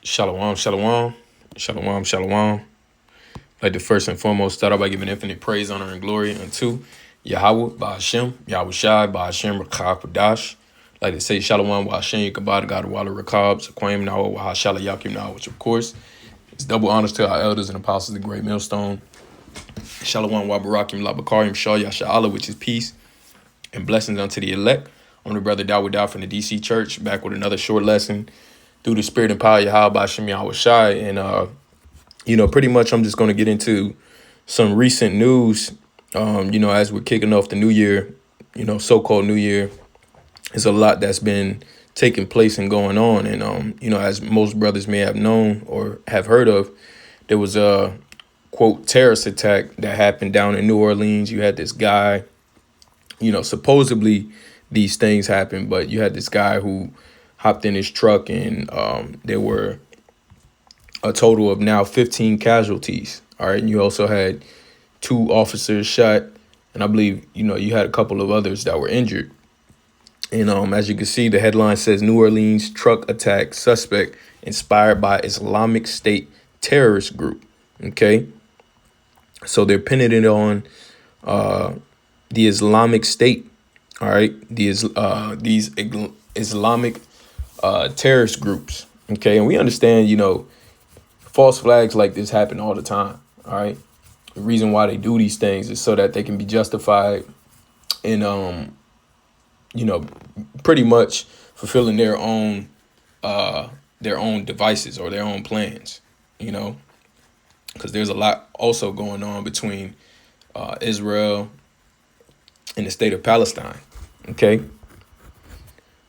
Shalom, shalom, shalom, shalom. Like to first and foremost start out by giving infinite praise, honor, and glory unto Yahweh, Ba'ashem, Yahweh Shai, Ba'ashem, Rakab, Kadash. Like to say shalom, Ba'ashem, Yikabad, God, Walla, Rakab, Sequim, Nawa, Wahashala, Yakim, Nawa, which of course is double honors to our elders and apostles of the great millstone. Shalom, Wabarakim, Labakarim, Shah, Yasha'Allah, which is peace and blessings unto the elect. I'm the brother Dawud Dow from the DC Church, back with another short lesson through the spirit and power of Yahweh, Ba'ashem, Yahweh Shai. And, pretty much I'm just going to get into some recent news. As we're kicking off the new year, so-called new year, there's a lot that's been taking place and going on. And, as most brothers may have known or have heard of, there was a, quote, terrorist attack that happened down in New Orleans. You had this guy, supposedly these things happened, but you had this guy who hopped in his truck and there were a total of now 15 casualties. All right. And you also had 2 officers shot. And I believe, you had a couple of others that were injured. And as you can see, the headline says New Orleans truck attack suspect inspired by Islamic State terrorist group. OK, so they're pinning it on the Islamic State. All right. These Islamic terrorist groups. OK, and we understand, false flags like this happen all the time. All right. The reason why they do these things is so that they can be justified in, pretty much fulfilling their own devices or their own plans, because there's a lot also going on between Israel and the state of Palestine. OK,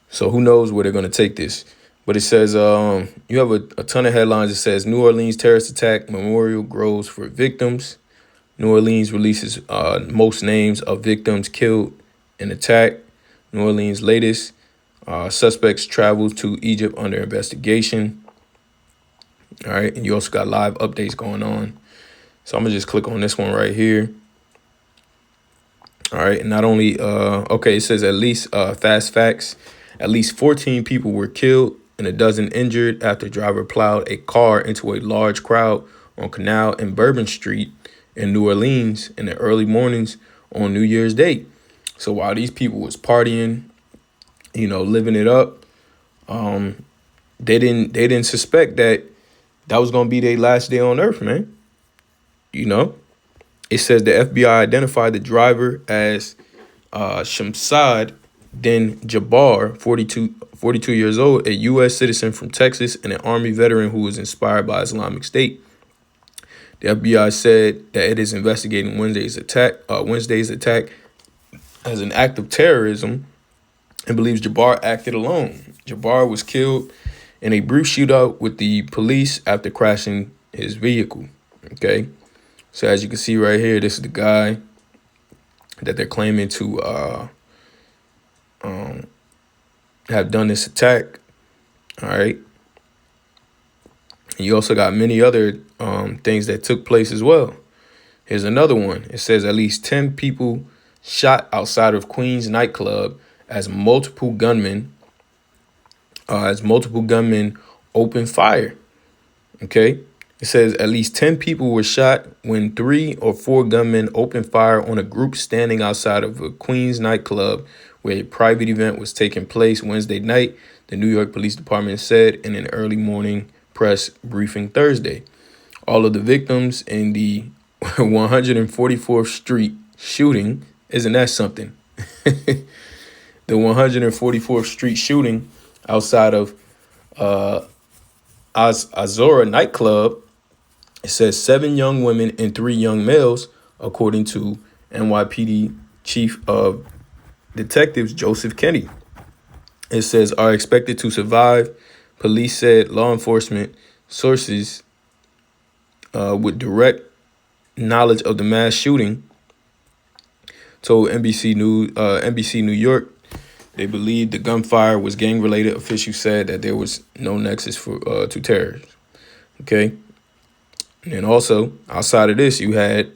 so who knows where they're going to take this. But it says you have a ton of headlines. It says New Orleans terrorist attack memorial grows for victims. New Orleans releases most names of victims killed in attack. New Orleans latest suspects travel to Egypt under investigation. All right. And you also got live updates going on. So I'm going to just click on this one right here. All right. And not only it says at least fast facts. At least 14 people were killed and a dozen injured after driver plowed a car into a large crowd on Canal and Bourbon Street in New Orleans in the early mornings on New Year's Day. So while these people was partying, living it up, they didn't suspect that was going to be their last day on earth, man. It says the FBI identified the driver as Shamsad Then Jabbar, 42 years old, a U.S. citizen from Texas and an Army veteran who was inspired by Islamic State. The FBI said that it is investigating Wednesday's attack as an act of terrorism and believes Jabbar acted alone. Jabbar was killed in a brief shootout with the police after crashing his vehicle. Okay, so as you can see right here, this is the guy that they're claiming to have done this attack. All right. And you also got many other things that took place as well. Here's another one. It says at least 10 people shot outside of Queens nightclub as multiple gunmen opened fire. Okay. It says at least 10 people were shot when 3 or 4 gunmen opened fire on a group standing outside of a Queens nightclub where a private event was taking place Wednesday night, the New York Police Department said in an early morning press briefing Thursday. All of the victims in the 144th Street shooting, isn't that something? The 144th Street shooting outside of Azora nightclub, it says 7 young women and 3 young males, according to NYPD Chief of Detectives Joseph Kenny. It says are expected to survive. Police said law enforcement sources with direct knowledge of the mass shooting told NBC New York they believed the gunfire was gang related. Officials said that there was no nexus to terrorism. Okay. And then also outside of this, you had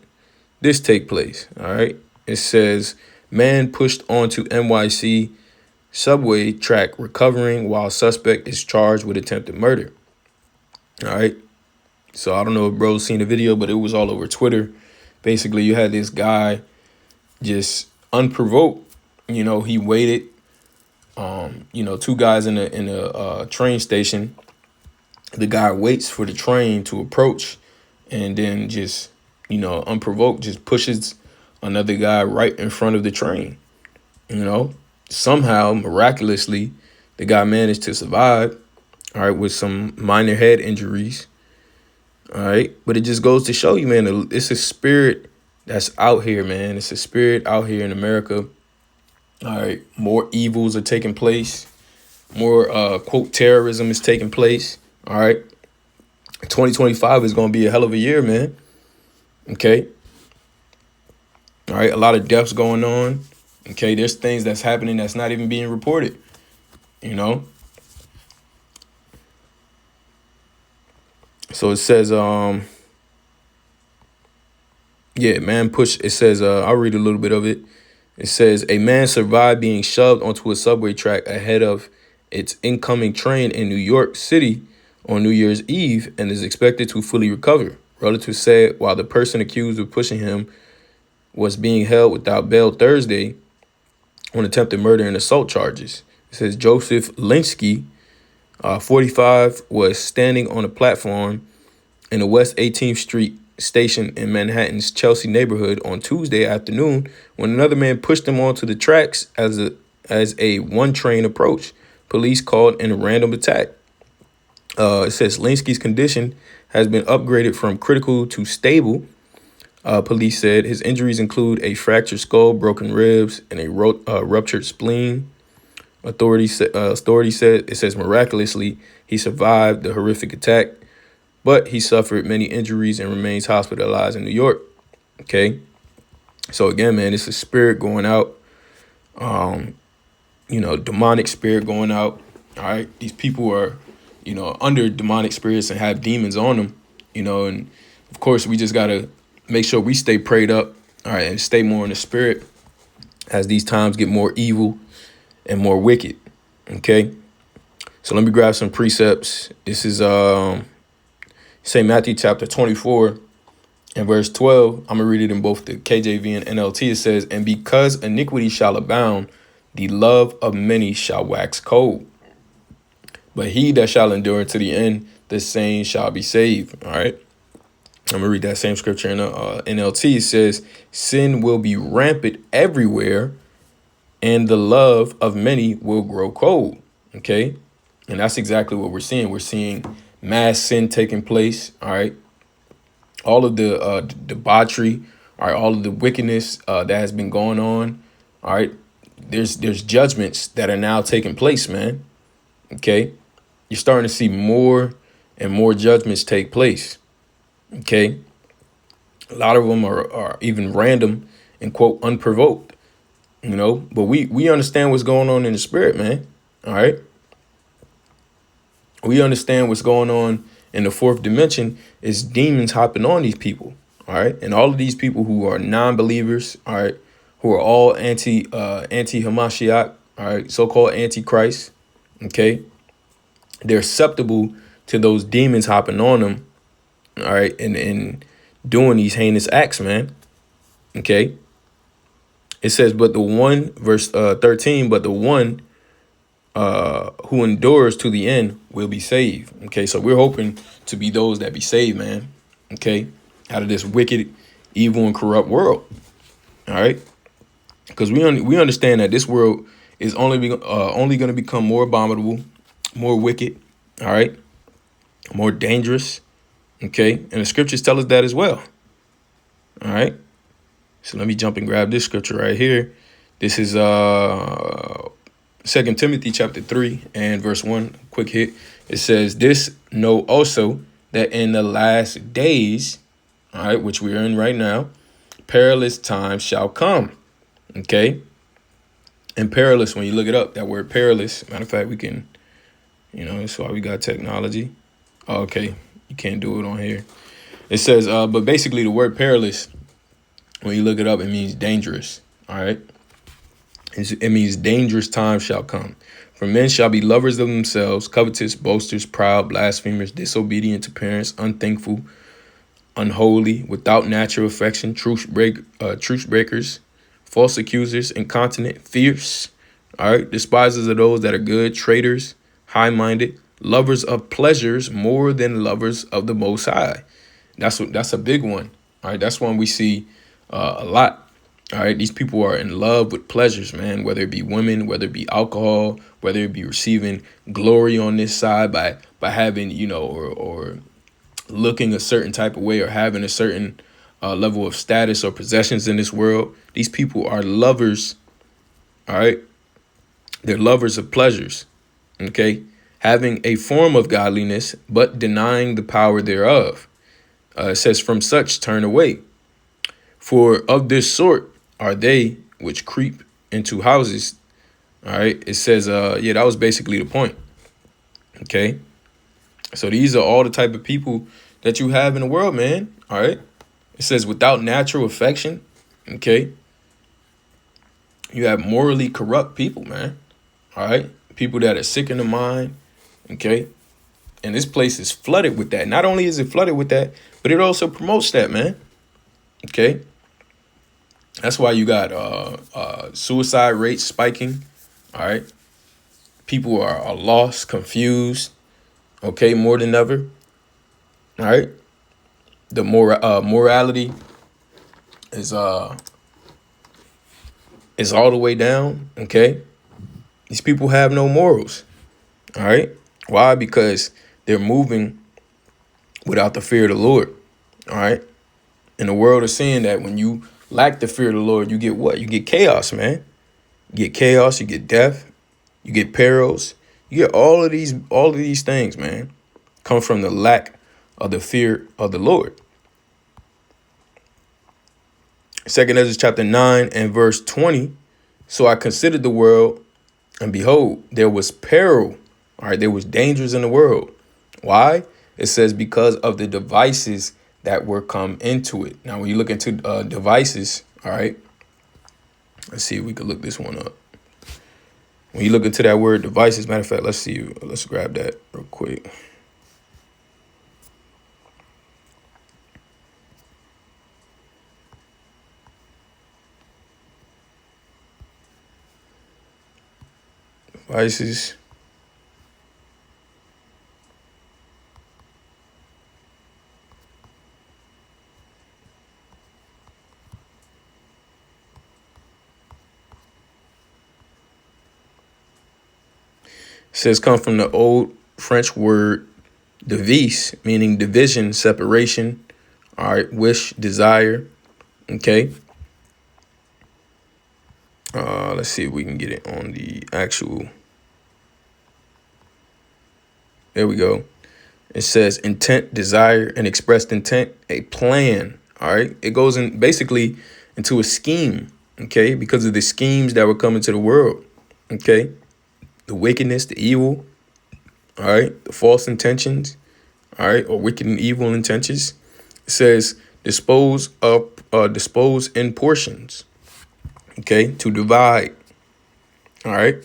this take place. All right. It says man pushed onto NYC subway track recovering while suspect is charged with attempted murder. All right. So I don't know if bro's seen the video, but it was all over Twitter. Basically, you had this guy just unprovoked. He waited. Two guys in a train station. The guy waits for the train to approach, and then just unprovoked, just pushes another guy right in front of the train. Somehow miraculously, the guy managed to survive. All right, with some minor head injuries. All right. But it just goes to show you, man, it's a spirit that's out here, man. It's a spirit out here in America. All right. More evils are taking place. More, quote, terrorism is taking place. All right. 2025 is going to be a hell of a year, man. Okay. All right. A lot of deaths going on. Okay. There's things that's happening that's not even being reported. So it says, it says, I'll read a little bit of it. It says, a man survived being shoved onto a subway track ahead of its incoming train in New York City on New Year's Eve and is expected to fully recover. Relatives said while the person accused of pushing him was being held without bail Thursday on attempted murder and assault charges. It says Joseph Linsky, 45, was standing on a platform in the West 18th Street station in Manhattan's Chelsea neighborhood on Tuesday afternoon when another man pushed him onto the tracks as a one train approached. Police called in a random attack. It says Linsky's condition has been upgraded from critical to stable. Police said his injuries include a fractured skull, broken ribs, and a ruptured spleen. Authority said it says miraculously he survived the horrific attack, but he suffered many injuries and remains hospitalized in New York. Okay. So again, man, it's a spirit going out. Demonic spirit going out. All right. These people are, under demonic spirits and have demons on them, and of course we just got to make sure we stay prayed up. All right. And stay more in the spirit as these times get more evil and more wicked. Okay. So let me grab some precepts. This is, St. Matthew chapter 24 and verse 12. I'm going to read it in both the KJV and NLT. It says, and because iniquity shall abound, the love of many shall wax cold. But he that shall endure to the end, the same shall be saved. All right. I'm going to read that same scripture in NLT. It says, sin will be rampant everywhere, and the love of many will grow cold. Okay. And that's exactly what we're seeing. We're seeing mass sin taking place. All right. All of the debauchery. All right. All of the wickedness that has been going on. All right. There's judgments that are now taking place, man. Okay. You're starting to see more and more judgments take place. Okay. A lot of them are even random and, quote, unprovoked, but we understand what's going on in the spirit, man. All right. We understand what's going on in the fourth dimension is demons hopping on these people. All right. And all of these people who are non-believers. All right. Who are all anti-Hamashiach. All right. So-called antichrist. OK. They're susceptible to those demons hopping on them. All right. And doing these heinous acts, man. OK. It says, but the one, verse 13, but the one who endures to the end will be saved. Okay, so we're hoping to be those that be saved, man. Okay, out of this wicked, evil, and corrupt world. All right, because we understand that this world is only going to become more abominable, more wicked. All right, more dangerous. Okay, and the scriptures tell us that as well. All right, so let me jump and grab this scripture right here. This is 2 Timothy chapter 3 and verse 1, quick hit. It says, this know also that in the last days, all right, which we are in right now, perilous times shall come. Okay. And perilous, when you look it up, that word perilous, matter of fact, we can, that's why we got technology. Okay. You can't do it on here. It says, but basically the word perilous, when you look it up, it means dangerous. All right. It means dangerous times shall come. For men shall be lovers of themselves, covetous, boasters, proud, blasphemers, disobedient to parents, unthankful, unholy, without natural affection, truce breakers, false accusers, incontinent, fierce. All right, despisers of those that are good, traitors, high-minded, lovers of pleasures more than lovers of the Most High. That's a big one. All right, that's one we see a lot. All right, these people are in love with pleasures, man, whether it be women, whether it be alcohol, whether it be receiving glory on this side by having, or looking a certain type of way or having a certain level of status or possessions in this world. These people are lovers. All right. They're lovers of pleasures. OK, having a form of godliness, but denying the power thereof. It says, from such turn away. For of this sort are they which creep into houses. All right. It says, that was basically the point. OK, so these are all the type of people that you have in the world, man. All right. It says without natural affection. OK, you have morally corrupt people, man. All right. People that are sick in the mind. OK, and this place is flooded with that. Not only is it flooded with that, but it also promotes that, man. OK, that's why you got suicide rates spiking. All right. People are lost, confused. OK, more than ever. All right. The morality is all the way down. OK, these people have no morals. All right. Why? Because they're moving without the fear of the Lord. All right. And the world is saying that when you lack the fear of the Lord, you get what? You get chaos, man. You get chaos. You get death. You get perils. You get all of these things, man, come from the lack of the fear of the Lord. 2 Ezra chapter 9 and verse 20. So I considered the world, and behold, there was peril. All right, there was dangers in the world. Why? It says because of the devices that were come into it. Now, when you look into devices, all right, let's see if we could look this one up. When you look into that word devices, matter of fact, let's grab that real quick. Devices. It says come from the old French word devise, meaning division, separation. All right, wish, desire. Okay. Let's see if we can get it on the actual. There we go. It says intent, desire, and expressed intent, a plan. All right. It goes in basically into a scheme. Okay. Because of the schemes that were coming to the world. Okay. The wickedness, the evil. All right. The false intentions. All right. Or wicked and evil intentions. It says dispose in portions. Okay. To divide. All right.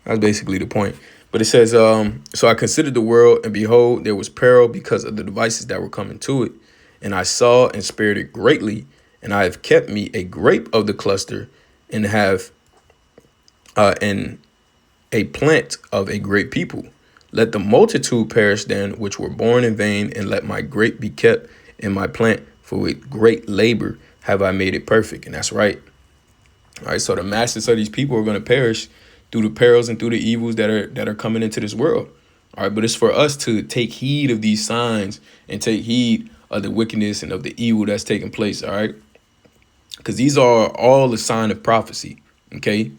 That's basically the point. But it says, so I considered the world, and behold, there was peril because of the devices that were coming to it. And I saw and spared it greatly, and I have kept me a grape of the cluster, and have and a plant of a great people. Let the multitude perish then, which were born in vain, and let my grape be kept in my plant, for with great labor have I made it perfect. And that's right. All right, so the masses of these people are going to perish through the perils and through the evils that are coming into this world. All right, but it's for us to take heed of these signs and take heed of the wickedness and of the evil that's taking place. All right, because these are all a sign of prophecy. Okay,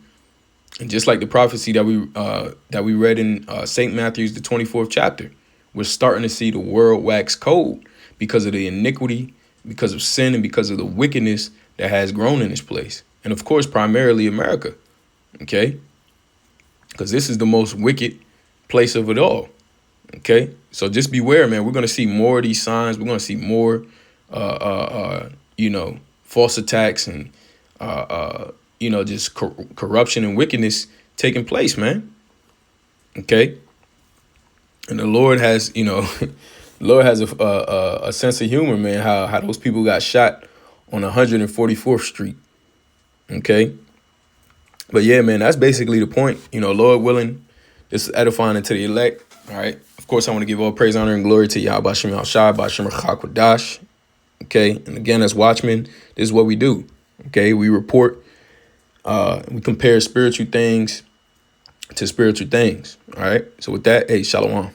and just like the prophecy that we read in St. Matthew's the 24th chapter, we're starting to see the world wax cold because of the iniquity, because of sin, and because of the wickedness that has grown in this place, and of course, primarily America. Okay. Because this is the most wicked place of it all. Okay. So just beware, man. We're going to see more of these signs. We're going to see more, false attacks and, just corruption and wickedness taking place, man. Okay. And the Lord has, Lord has a sense of humor, man, how those people got shot on 144th Street. Okay. But yeah, man, that's basically the point. Lord willing, this is edifying into the elect. All right. Of course, I want to give all praise, honor, and glory to Yahweh Bashem Yahushua, Bashem Rachak. Okay. And again, as watchmen, this is what we do. Okay. We report, we compare spiritual things to spiritual things. All right. So with that, hey, shalom.